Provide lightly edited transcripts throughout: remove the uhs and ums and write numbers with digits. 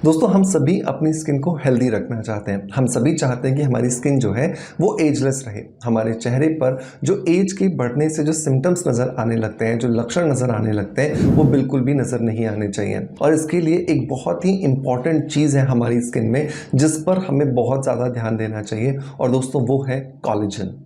दोस्तों हम सभी अपनी स्किन को हेल्दी रखना चाहते हैं। हम सभी चाहते हैं कि हमारी स्किन जो है वो एजलेस रहे। हमारे चेहरे पर जो एज के बढ़ने से जो सिम्टम्स नज़र आने लगते हैं, जो लक्षण नज़र आने लगते हैं, वो बिल्कुल भी नज़र नहीं आने चाहिए। और इसके लिए एक बहुत ही इंपॉर्टेंट चीज़ है हमारी स्किन में, जिस पर हमें बहुत ज़्यादा ध्यान देना चाहिए, और दोस्तों वो है कोलेजन।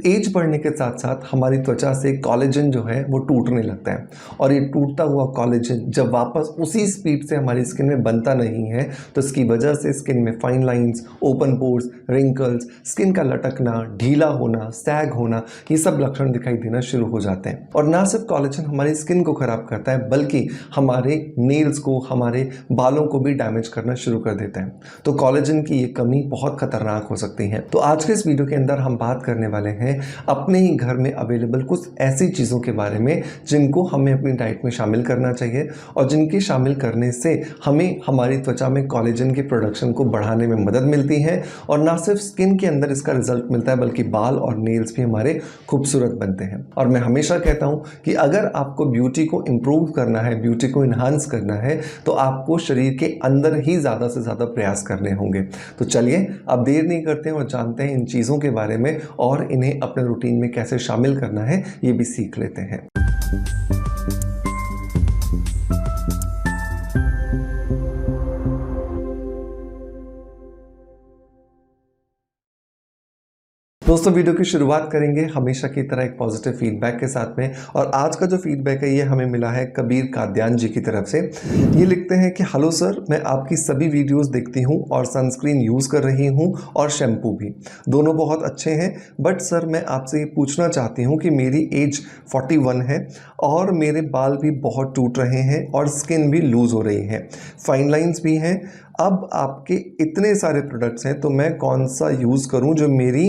एज बढ़ने के साथ साथ हमारी त्वचा से कोलेजन जो है वो टूटने लगता है, और ये टूटता हुआ कोलेजन जब वापस उसी स्पीड से हमारी स्किन में बनता नहीं है तो इसकी वजह से स्किन में fine lines, open pores, wrinkles, skin का लटकना, ढीला होना, सैग होना, ये सब लक्षण दिखाई देना शुरू हो जाते हैं। और ना सिर्फ कोलेजन हमारी स्किन को खराब करता है, बल्कि हमारे नेल्स को, हमारे बालों को भी डैमेज करना शुरू कर देता है। तो कोलेजन की ये कमी बहुत खतरनाक हो सकती है। तो आज के इस वीडियो के अंदर हम बात करने वाले हैं अपने ही घर में अवेलेबल कुछ ऐसी चीज़ों के बारे में जिनको हमें अपनी डाइट में शामिल करना चाहिए, और जिनके शामिल करने से हमें हमारी त्वचा में कोलेजन के प्रोडक्शन को बढ़ाने में मदद मिलती है। और ना सिर्फ स्किन के अंदर इसका रिजल्ट मिलता है, बल्कि बाल और नेल्स भी हमारे खूबसूरत बनते हैं। और मैं हमेशा कहता हूं कि अगर आपको ब्यूटी को इम्प्रूव करना है, ब्यूटी को इन्हांस करना है, तो आपको शरीर के अंदर ही ज़्यादा से ज़्यादा प्रयास करने होंगे। तो चलिए अब देर नहीं करते हैं और जानते हैं इन चीज़ों के बारे में, और इन्हें अपने रूटीन में कैसे शामिल करना है ये भी सीख लेते हैं। दोस्तों वीडियो की शुरुआत करेंगे हमेशा की तरह एक पॉजिटिव फीडबैक के साथ में, और आज का जो फीडबैक है ये हमें मिला है कबीर काद्यान जी की तरफ से। ये लिखते हैं कि हेलो सर, मैं आपकी सभी वीडियोस देखती हूँ और सनस्क्रीन यूज़ कर रही हूँ और शैम्पू भी, दोनों बहुत अच्छे हैं। बट सर मैं आपसे ये पूछना चाहती हूँ कि मेरी एज 41 है और मेरे बाल भी बहुत टूट रहे हैं और स्किन भी लूज़ हो रही है, फाइन लाइंस भी हैं। अब आपके इतने सारे प्रोडक्ट्स हैं तो मैं कौन सा यूज़ करूं जो मेरी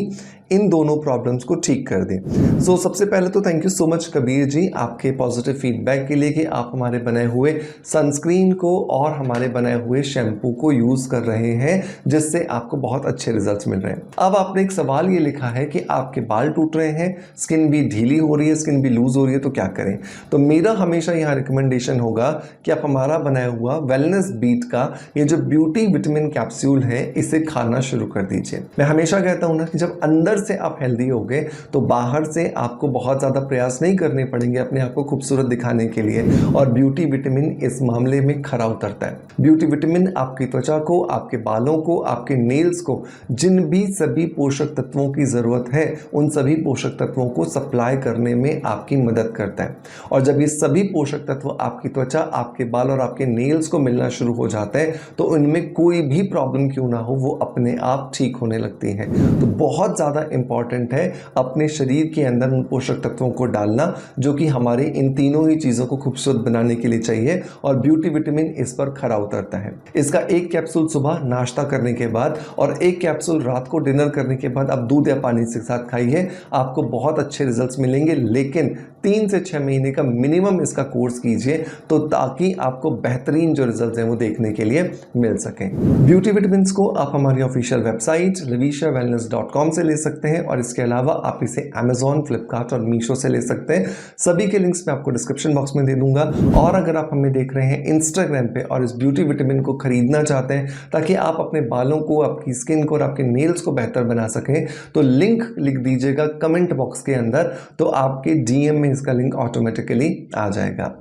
इन दोनों प्रॉब्लम्स को ठीक कर दें। सो सबसे पहले तो thank you so much Kabir ji आपके पॉजिटिव फीडबैक के लिए कि आप हमारे बनाए हुए सनस्क्रीन को और हमारे बनाए हुए शैम्पू को यूज़ कर रहे हैं, जिससे आपको बहुत अच्छे रिजल्ट्स मिल रहे हैं। अब आपने एक सवाल ये लिखा है कि आपके बाल टूट रहे हैं, स्किन भी ढीली हो रही है, स्किन भी लूज़ हो रही है, तो क्या करें। तो मेरा हमेशा यहाँ रिकमेंडेशन होगा कि आप हमारा बनाया हुआ वेलनेस बीट का ये जो ब्यूटी विटामिन कैप्सूल है इसे खाना शुरू कर दीजिए। मैं हमेशा कहता हूँ ना कि जब अंदर से आप हेल्दी हो गए तो बाहर से आपको बहुत ज़्यादा प्रयास नहीं करने पड़ेंगे अपने आप को खूबसूरत दिखाने के लिए, और ब्यूटी विटामिन इस मामले में खरा उतरता है। ब्यूटी विटामिन आपकी त्वचा को, आपके बालों को, आपके नेल्स को जिन भी सभी पोषक तत्वों की ज़रूरत है उन सभी पोषक तत्वों को सप्लाई करने में आपकी मदद करता है। और जब ये सभी पोषक तत्व आपकी त्वचा, आपके बाल और आपके नेल्स को मिलना शुरू हो जाते हैं तो इनमें कोई भी प्रॉब्लम क्यों ना हो वो अपने आप ठीक होने लगती है। तो बहुत ज़्यादा इंपॉर्टेंट है अपने शरीर के अंदर उन पोषक तत्वों को डालना जो कि हमारे इन तीनों ही चीज़ों को खूबसूरत बनाने के लिए चाहिए, और ब्यूटी विटामिन इस पर खरा उतरता है। इसका एक कैप्सूल सुबह नाश्ता करने के बाद और एक कैप्सूल रात को डिनर करने के बाद आप दूध या पानी के साथ खाइए, आपको बहुत अच्छे रिजल्ट्स मिलेंगे। लेकिन 3 से 6 महीने का मिनिमम इसका कोर्स कीजिए, तो ताकि आपको बेहतरीन जो रिजल्ट्स हैं वो देखने के लिए मिल सकें। ब्यूटी विटामिन को आप हमारी ऑफिशियल वेबसाइट levishawellness.com से ले सकते हैं, और इसके अलावा आप इसे Amazon, फ्लिपकार्ट और मीशो से ले सकते हैं। सभी के लिंक्स मैं आपको डिस्क्रिप्शन बॉक्स में दे दूंगा। और अगर आप हमें देख रहे हैं इंस्टाग्राम पे और इस ब्यूटी विटामिन को खरीदना चाहते हैं ताकि आप अपने बालों को, आपकी स्किन को और आपके नेल्स को बेहतर बना सकें, तो लिंक लिख दीजिएगा कमेंट बॉक्स के अंदर, तो आपके डीएम में इसका लिंक ऑटोमेटिकली आ जाएगा।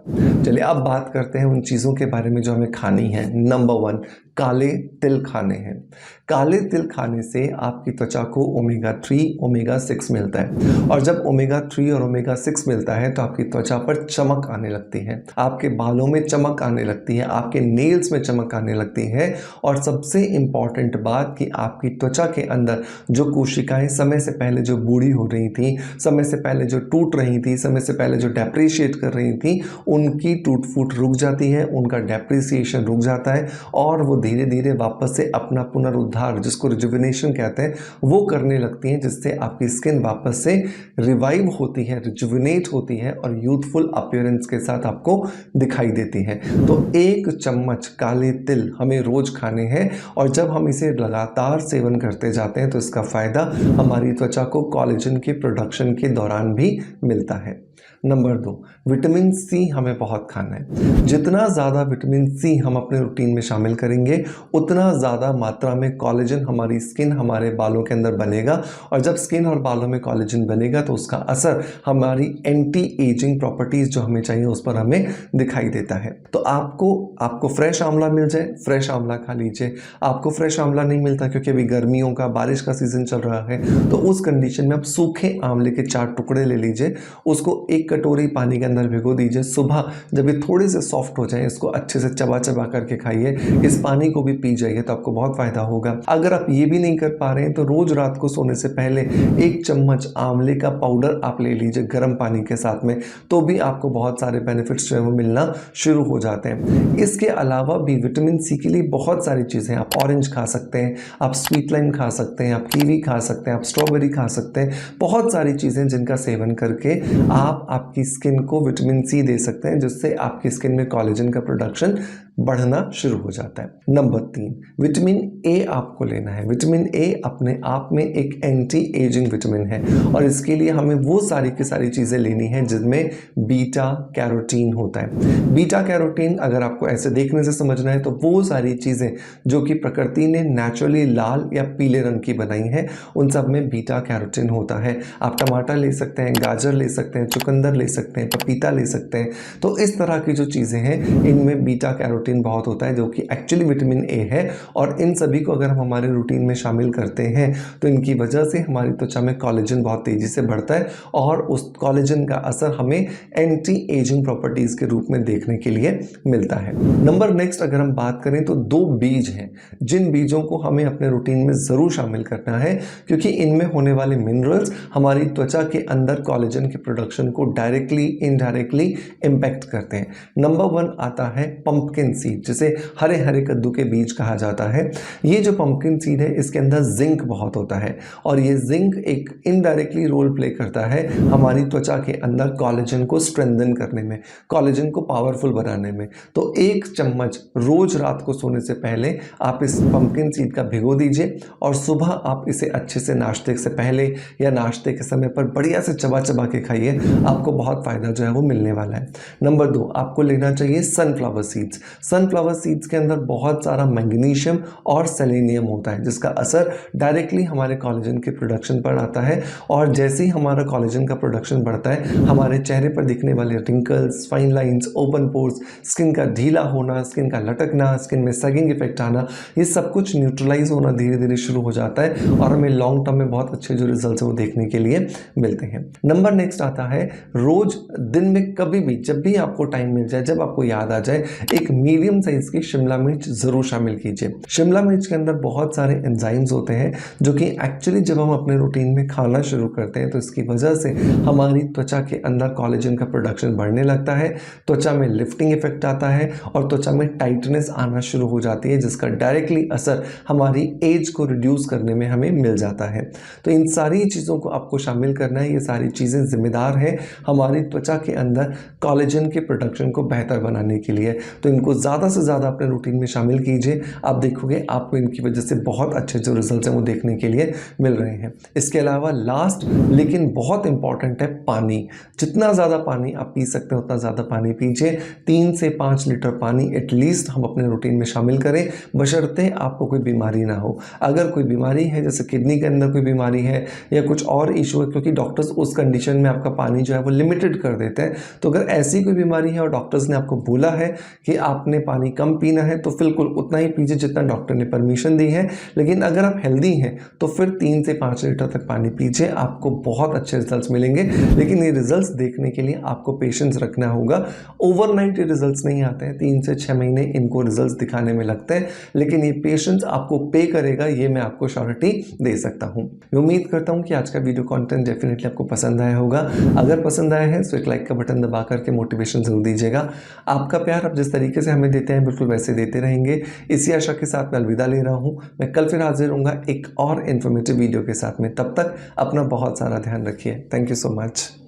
चलिए अब बात करते हैं उन चीज़ों के बारे में जो हमें खानी है। नंबर 1, काले तिल खाने हैं। काले तिल खाने से आपकी त्वचा को ओमेगा 3, ओमेगा 6 मिलता है, और जब ओमेगा 3 और ओमेगा 6 मिलता है तो आपकी त्वचा पर चमक आने लगती है, आपके बालों में चमक आने लगती है, आपके नेल्स में चमक आने लगती है। और सबसे इम्पॉर्टेंट बात कि आपकी त्वचा के अंदर जो कोशिकाएं समय से पहले जो बूढ़ी हो रही थी, समय से पहले जो टूट रही थी, समय से पहले जो डेप्रिशिएट कर रही थी, उनकी टूट फूट रुक जाती है, उनका डेप्रिसिएशन रुक जाता है, और वो धीरे धीरे वापस से अपना पुनरुद्धार, जिसको रिजुविनेशन कहते हैं, वो करने लगती हैं, जिससे आपकी स्किन वापस से रिवाइव होती है, रिजुविनेट होती है और यूथफुल अपीयरेंस के साथ आपको दिखाई देती है। तो 1 चम्मच काले तिल हमें रोज खाने हैं, और जब हम इसे लगातार सेवन करते जाते हैं तो इसका फायदा हमारी त्वचा को कोलेजन के प्रोडक्शन के दौरान भी मिलता है। नंबर 2, विटामिन सी हमें बहुत खाना है। जितना ज़्यादा विटामिन सी हम अपने रूटीन में शामिल करेंगे उतना ज़्यादा मात्रा में कोलेजन हमारी स्किन, हमारे बालों के अंदर बनेगा, और जब स्किन और बालों में कोलेजन बनेगा तो उसका असर हमारी एंटी एजिंग प्रॉपर्टीज़ जो हमें चाहिए उस पर हमें दिखाई देता है। तो आपको फ्रेश आंवला मिल जाए, फ्रेश आंवला खा लीजिए। आपको फ्रेश आंवला नहीं मिलता क्योंकि अभी गर्मियों का, बारिश का सीज़न चल रहा है, तो उस कंडीशन में आप सूखे आंवले के 4 टुकड़े ले लीजिए, उसको 1 कटोरी पानी के अंदर भिगो दीजिए। सुबह जब ये थोड़े से सॉफ्ट हो जाए इसको अच्छे से चबा चबा करके खाइए, इस पानी को भी पी जाइए तो आपको बहुत फ़ायदा होगा। अगर आप ये भी नहीं कर पा रहे हैं तो रोज़ रात को सोने से पहले 1 चम्मच आंवले का पाउडर आप ले लीजिए गर्म पानी के साथ में, तो भी आपको बहुत सारे बेनिफिट्स जो है वो मिलना शुरू हो जाते हैं। इसके अलावा भी विटामिन सी के लिए बहुत सारी चीज़ें, आप ऑरेंज खा सकते हैं, आप स्वीट लाइम खा सकते हैं, आप कीवी खा सकते हैं, आप स्ट्रॉबेरी खा सकते हैं। बहुत सारी चीज़ें जिनका सेवन करके आप आपकी स्किन को विटामिन सी दे सकते हैं, जिससे आपकी स्किन में कोलेजन का प्रोडक्शन बढ़ना शुरू हो जाता है। नंबर 3, विटामिन ए आपको लेना है। विटामिन ए अपने आप में एक एंटी एजिंग विटामिन है, और इसके लिए हमें वो सारी की सारी चीज़ें लेनी है जिनमें बीटा कैरोटीन होता है। बीटा कैरोटीन अगर आपको ऐसे देखने से समझना है तो वो सारी चीज़ें जो कि प्रकृति ने नेचुरली लाल या पीले रंग की बनाई हैं, उन सब में बीटा कैरोटीन होता है। आप टमाटर ले सकते हैं, गाजर ले सकते हैं, चुकंदर ले सकते हैं, पपीता ले सकते हैं। तो इस तरह की जो चीज़ें हैं इनमें बीटा कैरोटीन बहुत होता है, जो कि एक्चुअली विटामिन ए है, और इन सभी को अगर हम हमारे रूटीन में शामिल करते हैं तो इनकी वजह से हमारी त्वचा में कोलेजन बहुत तेज़ी से बढ़ता है, और उस कोलेजन का असर हमें एंटी एजिंग प्रॉपर्टीज़ के रूप में देखने के लिए मिलता है। नंबर नेक्स्ट अगर हम बात करें तो 2 बीज हैं जिन बीजों को हमें अपने रूटीन में ज़रूर शामिल करना है, क्योंकि इनमें होने वाले मिनरल्स हमारी त्वचा के अंदर कोलेजन के प्रोडक्शन को डायरेक्टली इनडायरेक्टली इम्पैक्ट करते हैं। नंबर 1 आता है पंपकिन सीड, जिसे हरे हरे कद्दू के बीज कहा जाता है। ये जो पंपकिन सीड है इसके अंदर जिंक बहुत होता है, और ये जिंक एक इनडायरेक्टली रोल प्ले करता है हमारी त्वचा के अंदर कोलेजन को स्ट्रेंथन करने में, कोलेजन को पावरफुल बनाने में। तो 1 चम्मच रोज रात को सोने से पहले आप इस पंपकिन सीड का भिगो दीजिए, और सुबह आप इसे अच्छे से नाश्ते से पहले या नाश्ते के समय पर बढ़िया से चबा चबा के खाइए, आपको बहुत फ़ायदा जो है वो मिलने वाला है। नंबर 2, आपको लेना चाहिए सनफ्लावर सीड्स। सनफ्लावर सीड्स के अंदर बहुत सारा मैग्नीशियम और सेलेनियम होता है, जिसका असर डायरेक्टली हमारे कोलेजन के प्रोडक्शन पर आता है, और जैसे ही हमारा कोलेजन का प्रोडक्शन बढ़ता है हमारे चेहरे पर दिखने वाले wrinkles, fine lines, open pores, skin का ढीला होना, स्किन का लटकना, स्किन में सगिंग इफेक्ट आना, ये सब कुछ न्यूट्रलाइज होना धीरे धीरे शुरू हो जाता है, और हमें लॉन्ग टर्म में बहुत अच्छे जो रिजल्ट्स है वो देखने के लिए मिलते हैं। नंबर नेक्स्ट आता है, रोज दिन में कभी भी जब भी आपको टाइम मिल जाए, जब आपको याद आ जाए, एक मीडियम साइज की शिमला मिर्च जरूर शामिल कीजिए। शिमला मिर्च के अंदर बहुत सारे एंजाइम्स होते हैं जो कि एक्चुअली जब हम अपने रूटीन में खाना शुरू करते हैं तो इसकी वजह से हमारी त्वचा के अंदर कोलेजन का प्रोडक्शन बढ़ने लगता है, त्वचा में लिफ्टिंग इफेक्ट आता है, और त्वचा में टाइटनेस आना शुरू हो जाती है, जिसका डायरेक्टली असर हमारी एज को रिड्यूस करने में हमें मिल जाता है। तो इन सारी चीज़ों को आपको शामिल करना है। ये सारी चीज़ें जिम्मेदार हैं हमारी त्वचा के अंदर कोलेजन के प्रोडक्शन को बेहतर बनाने के लिए। तो इनको ज़्यादा से ज़्यादा अपने रूटीन में शामिल कीजिए, आप देखोगे आपको इनकी वजह से बहुत अच्छे जो रिजल्ट्स हैं वो देखने के लिए मिल रहे हैं। इसके अलावा लास्ट लेकिन बहुत इंपॉर्टेंट है पानी। जितना ज़्यादा पानी आप पी सकते हैं उतना ज़्यादा पानी पीजिए। 3 से 5 लीटर पानी एटलीस्ट हम अपने रूटीन में शामिल करें, बशर्ते आपको कोई बीमारी ना हो। अगर कोई बीमारी है, जैसे किडनी के अंदर कोई बीमारी है या कुछ और इशू है, क्योंकि डॉक्टर्स उस कंडीशन में आपका पानी जो है वो लिमिटेड कर देते हैं, तो अगर ऐसी कोई बीमारी है और डॉक्टर्स ने आपको बोला है कि आपने पानी कम पीना है तो बिल्कुल उतना ही पीजिए जितना डॉक्टर ने परमिशन दी है। लेकिन अगर आप हेल्दी हैं तो फिर 3 से 5 लीटर तक पानी पीजिए, आपको बहुत अच्छे रिजल्ट्स मिलेंगे। लेकिन ये रिजल्ट्स देखने के लिए आपको पेशेंस रखना होगा। ओवरनाइट ये रिजल्ट्स नहीं आते हैं, 3 से 6 महीने इनको रिजल्ट्स दिखाने में लगते हैं, लेकिन ये पेशेंस आपको पे करेगा, ये मैं आपको श्योरिटी दे सकता हूँ। मैं उम्मीद करता हूँ कि आज का वीडियो कंटेंट डेफिनेटली आपको पसंद आया होगा। अगर पसंद आया है तो एक लाइक का बटन दबा करके मोटिवेशन जरूर दीजिएगा। आपका प्यार आप जिस तरीके से हमें देते हैं बिल्कुल वैसे देते रहेंगे, इसी आशा के साथ मैं अलविदा ले रहा हूँ। मैं कल फिर हाजिर होऊंगा एक और इन्फॉर्मेटिव वीडियो के साथ में। तब तक अपना बहुत सारा ध्यान रखिए। Thank you so much.